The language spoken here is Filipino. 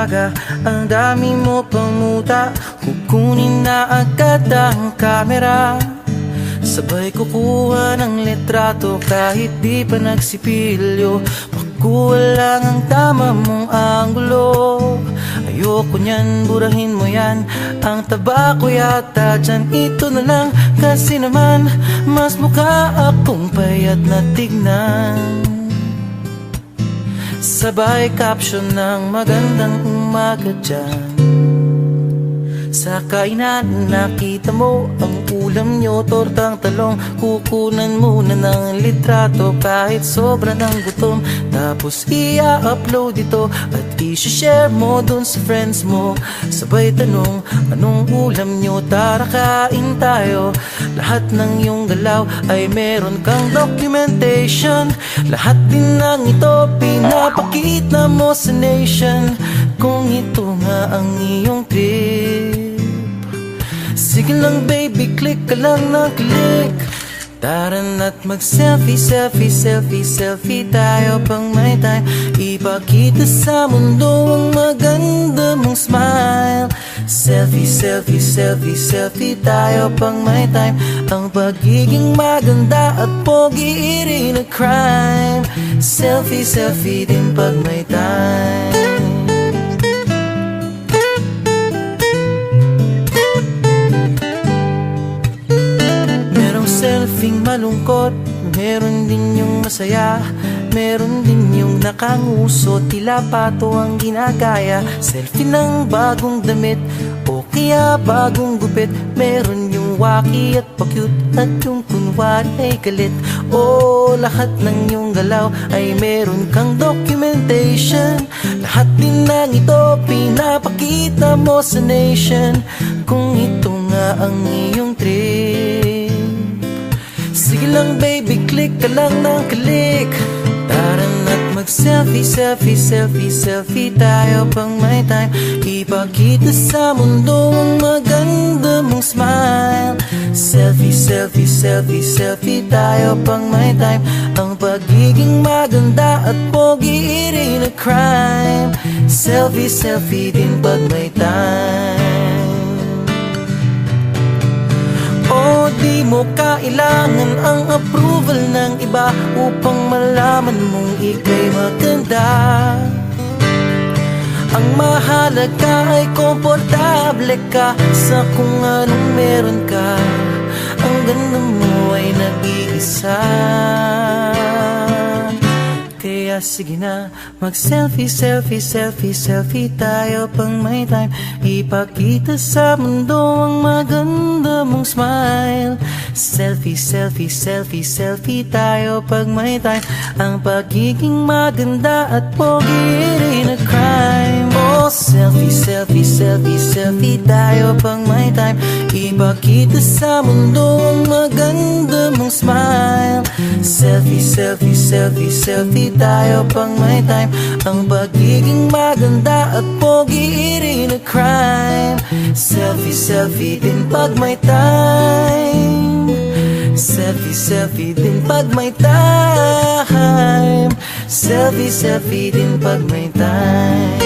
umaga, ang dami mo pang muta. Kukunin na agad ang kamera, sabay kukuha ng litrato kahit di pa nagsipilyo. Makuha lang ang tama mong anggulo. Ayoko niyan, burahin mo yan. Ang taba ko yata dyan, ito na lang. Kasi naman, mas mukha akong payat na tignan. Sabay caption ng magandang umaga dyan. Sa kainan nakita mo ang ulam nyo, tortang talong. Kukunan muna ng litrato kahit sobra ng gutom. Tapos i-upload ito at i-share mo dun sa friends mo. Sabay tanong, anong ulam nyo? Tara kain tayo. Lahat ng iyong galaw ay meron kang documentation. Lahat din ng ito pinapakita mo sa nation. Kung ito nga ang iyong trip, sige lang baby, click ka lang ng click. Tara na't mag-selfie, selfie, selfie, selfie tayo pang may time. Ipakita sa mundo ang maganda mong smile. Selfie, selfie, selfie, selfie tayo pang may time. Ang pagiging maganda at pogi rin na crime. Selfie, selfie din pag may time. Selfing malungkot, meron din yung masaya. Meron din yung nakanguso, tila pato ang ginagaya. Selfie ng bagong damit o kaya bagong gupit. Meron yung waki at pa-cute at yung kunwari ay galit. O lahat ng yung galaw ay meron kang documentation. Lahat din ng ito pinapakita mo sa nation. Kung ito nga ang iyong trip, sige lang baby, click ka lang ng click. Tara na't mag-selfie, selfie, selfie, selfie tayo pang may time. Ipakita sa mundo ang maganda mong smile. Selfie, selfie, selfie, selfie tayo pang may time. Ang pagiging maganda at pogi rin na crime. Selfie, selfie din pag may time. O di mo kailangan ang approval ng iba upang malaman mong ika'y maganda. Ang mahalaga ay komportable ka sa kung anong meron ka. Ang ganda mo ay nag-iisa. Kaya sige na, mag-selfie, selfie, selfie, selfie tayo pang may time. Ipakita sa mundo ang maganda mong smile. Selfie, selfie, selfie, selfie tayo pag may time. Ang pagiging maganda at pogi rin na crime. Oh, selfie, selfie, selfie, selfie tayo pang may time. Ipakita sa mundo ang maganda mong smile. Selfie, selfie, selfie, selfie tayo pang may time. Ang pagiging maganda at pogi rin na crime. Selfie, selfie din pag may time. Selfie, selfie din pag may time. Selfie, selfie din pag may time.